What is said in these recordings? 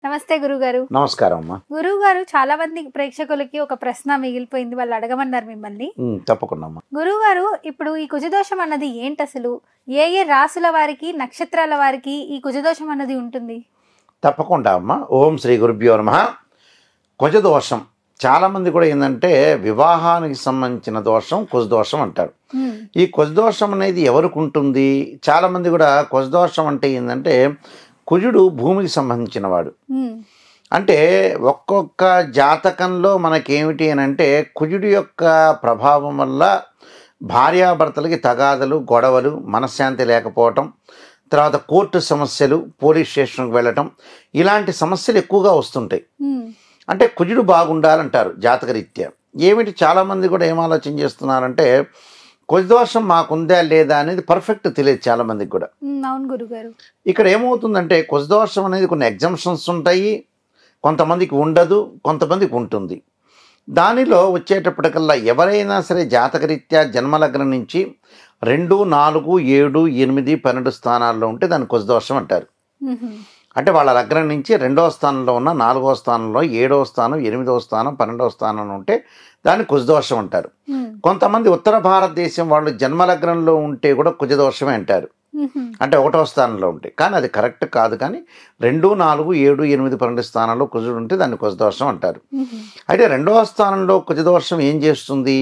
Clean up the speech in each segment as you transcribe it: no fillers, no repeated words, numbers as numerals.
నమస్తే గురుగారు. నమస్కారం అమ్మా. గురుగారు, చాలా మంది ప్రేక్షకులకి ఒక ప్రశ్న మిగిలిపోయింది, వాళ్ళు అడగమన్నారు మిమ్మల్ని. తప్పకుండా అమ్మా. గురుగారు, ఇప్పుడు ఈ కుజదోషం అన్నది ఏంటి అసలు? ఏ ఏ రాసుల వారికి, నక్షత్రాల వారికి ఈ కుజదోషం అన్నది ఉంటుంది? తప్పకుండా అమ్మా. ఓం శ్రీ గురుభ్యో నమః. కుజదోషం చాలామంది కూడా ఏంటంటే వివాహానికి సంబంధించిన దోషం కుజదోషం అంటారు. ఈ కుజదోషం అనేది ఎవరికి ఉంటుంది? చాలామంది కూడా కుజదోషం అంటే ఏంటంటే కుజుడు భూమికి సంబంధించిన వాడు. అంటే ఒక్కొక్క జాతకంలో మనకేమిటి అని అంటే కుజుడి యొక్క ప్రభావం వల్ల భార్యాభర్తలకి తగాదలు, గొడవలు, మనశ్శాంతి లేకపోవటం, తర్వాత కోర్టు సమస్యలు, పోలీస్ స్టేషన్కి వెళ్ళటం, ఇలాంటి సమస్యలు ఎక్కువగా వస్తుంటాయి. అంటే కుజుడు బాగుండాలంటారు జాతకరీత్యా. ఏమిటి చాలామంది కూడా ఏం ఆలోచన చేస్తున్నారంటే కుజదోషం మాకుందా లేదా అనేది పర్ఫెక్ట్ తెలియదు చాలామందికి కూడా. అవును గురుగారు. ఇక్కడ ఏమవుతుందంటే కుజదోషం అనేది కొన్ని ఎగ్జంప్షన్స్ ఉంటాయి, కొంతమందికి ఉండదు, కొంతమందికి ఉంటుంది. దానిలో వచ్చేటప్పటికల్లా ఎవరైనా సరే జాతకరీత్యా జన్మలగ్నం నుంచి 2, 4, 7, 8, 12 స్థానాల్లో ఉంటే దాన్ని కుజదోషం అంటారు. అంటే వాళ్ళ లగ్నం నుంచి 2వ స్థానంలో ఉన్న, 4వ స్థానంలో, 7వ స్థానం, 8వ స్థానం, 12వ స్థానంలో ఉంటే దాన్ని కుజదోషం అంటారు. కొంతమంది ఉత్తర భారతదేశం వాళ్ళు జన్మలగ్నంలో ఉంటే కూడా కుజదోషమే అంటారు, అంటే 1వ స్థానంలో ఉంటే. కానీ అది కరెక్ట్ కాదు. కానీ 2, 4, 7, 8, 12 స్థానాల్లో కుజుడు ఉంటే దాన్ని కుజదోషం అంటారు. అయితే 2వ స్థానంలో కుజదోషం ఏం చేస్తుంది?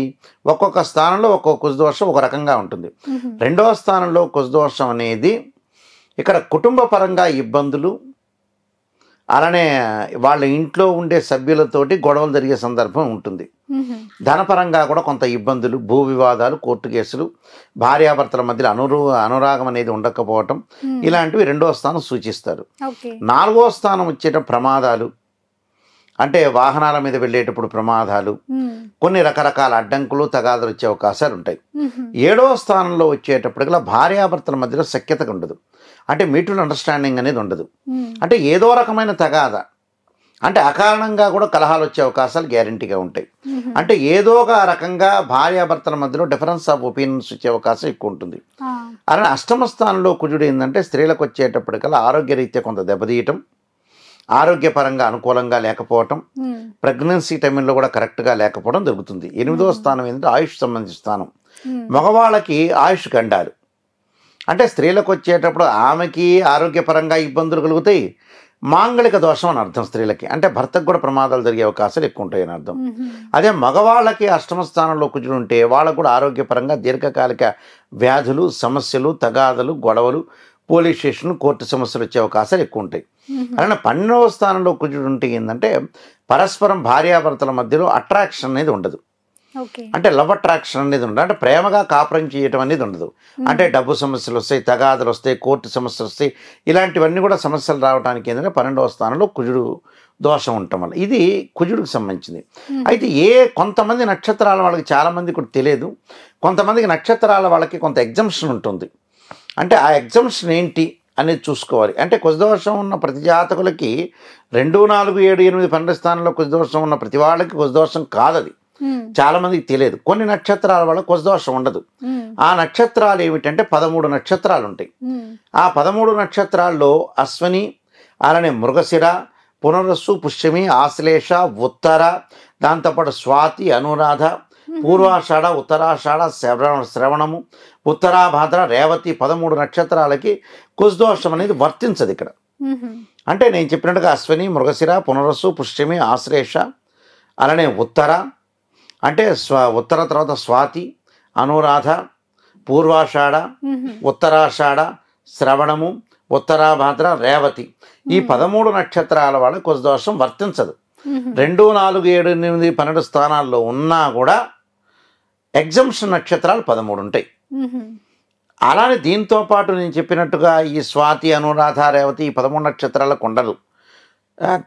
ఒక్కొక్క స్థానంలో ఒక్కొక్క కుజదోషం ఒక రకంగా ఉంటుంది. 2వ స్థానంలో కుజదోషం అనేది ఇక్కడ కుటుంబ పరంగా ఇబ్బందులు, అలానే వాళ్ళ ఇంట్లో ఉండే సభ్యులతోటి గొడవలు జరిగే సందర్భం ఉంటుంది. ధనపరంగా కూడా కొంత ఇబ్బందులు, భూ వివాదాలు, కోర్టు కేసులు, భార్యాభర్తల మధ్యలో అనురాగం అనేది ఉండకపోవటం, ఇలాంటివి 2వ స్థానం సూచిస్తారు. 4వ స్థానం వచ్చేట ప్రమాదాలు, అంటే వాహనాల మీద వెళ్ళేటప్పుడు ప్రమాదాలు, కొన్ని రకరకాల అడ్డంకులు, తగాదాలు వచ్చే అవకాశాలు ఉంటాయి. 7వ స్థానంలో వచ్చేటప్పటికల్లా భార్యాభర్తల మధ్యలో సఖ్యత ఉండదు, అంటే మ్యూచువల్ అండర్స్టాండింగ్ అనేది ఉండదు. అంటే ఏదో రకమైన తగాద, అంటే అకారణంగా కూడా కలహాలు వచ్చే అవకాశాలు గ్యారంటీగా ఉంటాయి. అంటే ఏదో ఒక రకంగా భార్యాభర్తల మధ్యలో డిఫరెన్స్ ఆఫ్ ఒపీనియన్స్ వచ్చే అవకాశం ఎక్కువ ఉంటుంది. అలానే 8వ స్థానంలో కుజుడు ఏంటంటే స్త్రీలకు వచ్చేటప్పటికల్లా ఆరోగ్యరీత్యా కొంత దెబ్బతీయటం, ఆరోగ్యపరంగా అనుకూలంగా లేకపోవటం, ప్రెగ్నెన్సీ టైంలో కూడా కరెక్ట్గా లేకపోవడం జరుగుతుంది. 8వ స్థానం ఏంటంటే ఆయుష్ సంబంధించిన స్థానం. మగవాళ్ళకి ఆయుష్ గండాలు, అంటే స్త్రీలకు వచ్చేటప్పుడు ఆమెకి ఆరోగ్యపరంగా ఇబ్బందులు కలుగుతాయి, మాంగళిక దోషం అని అర్థం స్త్రీలకి, అంటే భర్తకు కూడా ప్రమాదాలు జరిగే అవకాశాలు ఎక్కువ ఉంటాయి అని అర్థం. అదే మగవాళ్ళకి 8వ స్థానంలో కుజుడు ఉంటే వాళ్ళకు కూడా ఆరోగ్యపరంగా దీర్ఘకాలిక వ్యాధులు, సమస్యలు, తగాదలు, గొడవలు, పోలీస్ స్టేషన్, కోర్టు సమస్యలు వచ్చే అవకాశాలు ఎక్కువ ఉంటాయి. అలానే 12వ స్థానంలో కుజుడు ఉంటే ఏంటంటే పరస్పరం భార్యాభర్తల మధ్యలో అట్రాక్షన్ అనేది ఉండదు, అంటే లవ్ అట్రాక్షన్ అనేది ఉండదు, అంటే ప్రేమగా కాపురం చేయటం అనేది ఉండదు. అంటే డబ్బు సమస్యలు వస్తాయి, తగాదలు వస్తాయి, కోర్టు సమస్యలు వస్తాయి, ఇలాంటివన్నీ కూడా సమస్యలు రావడానికి ఏంటంటే 12వ స్థానంలో కుజుడు దోషం ఉండటం వల్ల. ఇది కుజుడికి సంబంధించింది. అయితే కొంతమంది నక్షత్రాల వాళ్ళకి చాలామంది కూడా తెలియదు, కొంతమందికి నక్షత్రాల వాళ్ళకి కొంత ఎగ్జంప్షన్ ఉంటుంది. అంటే ఆ ఎగ్జంప్షన్ ఏంటి అనేది చూసుకోవాలి. అంటే కుజదోషం ఉన్న ప్రతి జాతకులకి 2, 4, 7, 8, 12 స్థానంలో కుజదోషం ఉన్న ప్రతి వాళ్ళకి కుజదోషం కాదు, అది చాలా మందికి తెలియదు. కొన్ని నక్షత్రాల వల్ల కుజదోషం ఉండదు. ఆ నక్షత్రాలు ఏమిటంటే 13 నక్షత్రాలు ఉంటాయి. ఆ 13 నక్షత్రాల్లో అశ్వని, అలానే మృగశిర, పునరస్సు, పుష్యమి, ఆశ్లేష, ఉత్తర, దాంతోపాటు స్వాతి, అనురాధ, పూర్వాషాఢ, ఉత్తరాషాఢ, శ్రవణము, ఉత్తరాభాద్ర, రేవతి 13 నక్షత్రాలకి కుజదోషం అనేది వర్తించదు ఇక్కడ. అంటే నేను చెప్పినట్టుగా అశ్వని, మృగశిర, పునరస్సు, పుష్యమి, ఆశ్లేష, అలానే ఉత్తర, అంటే ఉత్తర తర్వాత స్వాతి, అనురాధ, పూర్వాషాఢ, ఉత్తరాషాఢ, శ్రవణము, ఉత్తరాభాద్ర, రేవతి, ఈ 13 నక్షత్రాల వాళ్ళ కుజదోషం వర్తించదు. 2, 4, 7, 8, 12 స్థానాల్లో ఉన్నా కూడా ఎగ్జంప్షన్ నక్షత్రాలు 13 ఉంటాయి. అలానే దీంతో పాటు నేను చెప్పినట్టుగా ఈ స్వాతి, అనురాధ, రేవతి ఈ 13 నక్షత్రాలకు ఉండదు.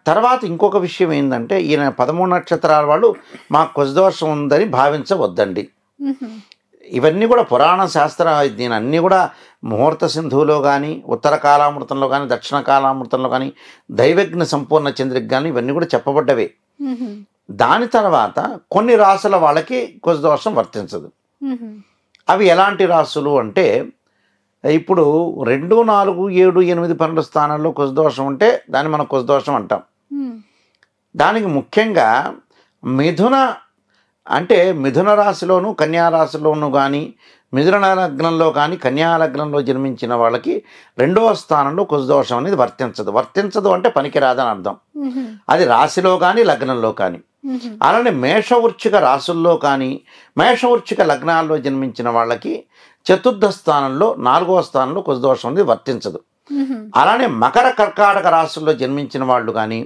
తర్వాత ఇంకొక విషయం ఏంటంటే ఈయన 13 నక్షత్రాల వాళ్ళు మాకు కుజదోషం ఉందని భావించవద్దండి. ఇవన్నీ కూడా పురాణ శాస్త్ర, దీని అన్నీ కూడా ముహూర్త సింధువులో కానీ, ఉత్తర కాలామృతంలో కానీ, దక్షిణ కాలామృతంలో కానీ, దైవజ్ఞ సంపూర్ణ చంద్రిక కానీ ఇవన్నీ కూడా చెప్పబడ్డవే. దాని తర్వాత కొన్ని రాసుల వాళ్ళకి కుజదోషం వర్తించదు. అవి ఎలాంటి రాసులు అంటే ఇప్పుడు 2, 4, 7, 8, 12 స్థానాల్లో కుజదోషం ఉంటే దాన్ని మనం కుజదోషం అంటాం. దానికి ముఖ్యంగా మిథున అంటే మిథున రాశిలోను కన్యా రాశిలోను కానీ మిథున లగ్నంలో కానీ కన్యా లగ్నంలో జన్మించిన వాళ్ళకి 2వ స్థానంలో కుజదోషం అనేది వర్తించదు అంటే పనికిరాదని అర్థం. అది రాశిలో కానీ లగ్నంలో కానీ. అలానే మేషవృచ్చిక రాశుల్లో కానీ మేషవృచ్చిక లగ్నాల్లో జన్మించిన వాళ్ళకి 4వ స్థానంలో 4వ స్థానంలో కుజదోషం అనేది వర్తించదు. అలానే మకర కర్కాటక రాశుల్లో జన్మించిన వాళ్ళు కానీ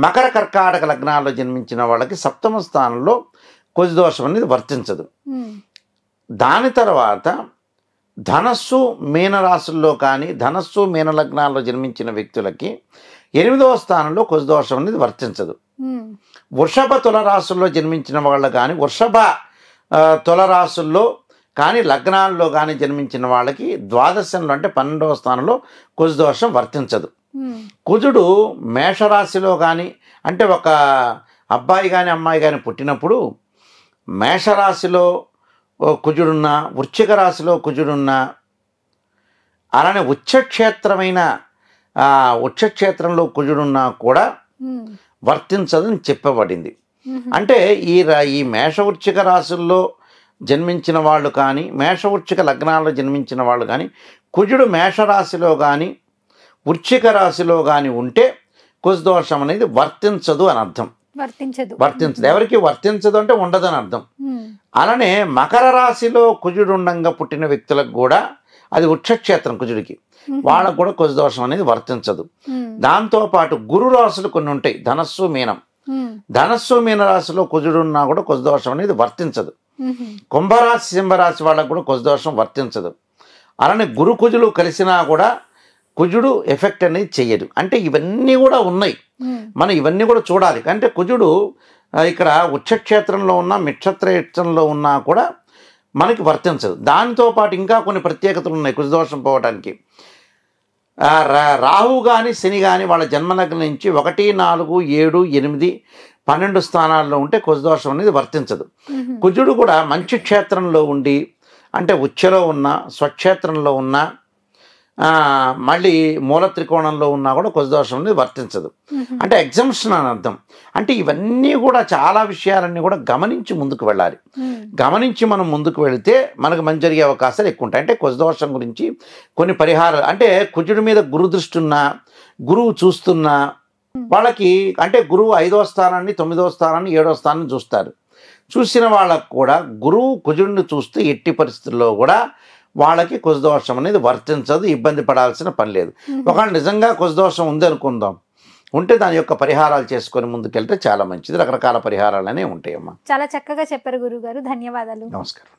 మకర కర్కాటక లగ్నాల్లో జన్మించిన వాళ్ళకి 7వ స్థానంలో కుజదోషం అనేది వర్తించదు. దాని తర్వాత ధనస్సు మీన రాశుల్లో కానీ ధనస్సు మీన లగ్నాల్లో జన్మించిన వ్యక్తులకి 8వ స్థానంలో కుజదోషం అనేది వర్తించదు. వృషభ తుల రాశుల్లో జన్మించిన వాళ్ళు కానీ వృషభ తుల రాశుల్లో కానీ లగ్నాల్లో కానీ జన్మించిన వాళ్ళకి ద్వాదశంలో అంటే 12వ స్థానంలో కుజదోషం వర్తించదు. కుజుడు మేషరాశిలో కానీ అంటే ఒక అబ్బాయి కానీ అమ్మాయి కానీ పుట్టినప్పుడు మేషరాశిలో కుజుడున్నా వృశ్చిక రాశిలో కుజుడున్నా అలానే ఉచ్చక్షేత్రంలో కుజుడున్నా కూడా వర్తించదని చెప్పబడింది. అంటే ఈ మేషవృశ్చిక రాశుల్లో జన్మించిన వాళ్ళు కానీ మేషవృశ్చిక లగ్నాల్లో జన్మించిన వాళ్ళు కానీ కుజుడు మేషరాశిలో కానీ వృశ్చిక రాశిలో కానీ ఉంటే కుజదోషం అనేది వర్తించదు అని అర్థం. వర్తించదు ఎవరికి వర్తించదు అంటే ఉండదని అర్థం. అలానే మకర రాశిలో కుజుడు ఉండంగా పుట్టిన వ్యక్తులకు కూడా అది ఉచ్చక్షేత్రం కుజుడికి వాళ్ళకు కూడా కుజదోషం అనేది వర్తించదు. దాంతోపాటు గురు రాశులు కొన్ని ఉంటాయి ధనస్సు మీన రాశిలో కుజుడు ఉన్నా కూడా కుజదోషం అనేది వర్తించదు. కుంభరాశి సింహరాశి వాళ్ళకు కూడా కుజదోషం వర్తించదు. అలానే గురు కుజులు కలిసినా కూడా కుజుడు ఎఫెక్ట్ అనేది చెయ్యదు. అంటే ఇవన్నీ కూడా ఉన్నాయి, మనం ఇవన్నీ కూడా చూడాలి. అంటే కుజుడు ఇక్కడ ఉచ్చక్షేత్రంలో ఉన్నా మిక్షత్రక్షేత్రంలో ఉన్నా కూడా మనకి వర్తించదు. దాంతోపాటు ఇంకా కొన్ని ప్రత్యేకతలు ఉన్నాయి కుజదోషం పోవడానికి. రాహు కానీ శని కానీ వాళ్ళ జన్మలగ్నం నుంచి 1, 4, 7, 8, 12 స్థానాల్లో ఉంటే కుజదోషం అనేది వర్తించదు. కుజుడు కూడా మంచి క్షేత్రంలో ఉండి అంటే ఉచ్చలో ఉన్న స్వక్షేత్రంలో ఉన్న మళ్ళీ మూల త్రికోణంలో ఉన్నా కూడా కుజదోషం అనేది వర్తించదు. అంటే ఎగ్జంప్షన్ అని అర్థం. అంటే ఇవన్నీ కూడా చాలా విషయాలన్నీ కూడా గమనించి ముందుకు వెళ్ళాలి. గమనించి మనం ముందుకు వెళితే మనకు మంచి జరిగే అవకాశాలు ఎక్కువ ఉంటాయి. అంటే కుజదోషం గురించి కొన్ని పరిహారాలు అంటే కుజుడి మీద గురు దృష్టి ఉన్నా గురువు చూస్తున్నా వాళ్ళకి అంటే గురువు 5వ స్థానాన్ని 9వ స్థానాన్ని 7వ స్థానాన్ని చూస్తారు. చూసిన వాళ్ళకు కూడా గురువు కుజుడిని చూస్తే ఎట్టి పరిస్థితుల్లో కూడా వాళ్ళకి కుజదోషం అనేది వర్తించదు, ఇబ్బంది పడాల్సిన పని లేదు. ఒకవేళ నిజంగా కుజదోషం ఉంది అనుకుందాం, ఉంటే దాని యొక్క పరిహారాలు చేసుకొని ముందుకెళ్తే చాలా మంచిది. రకరకాల పరిహారాలు అనేవి ఉంటాయమ్మా. చాలా చక్కగా చెప్పారు గురుగారు, ధన్యవాదాలు. నమస్కారం.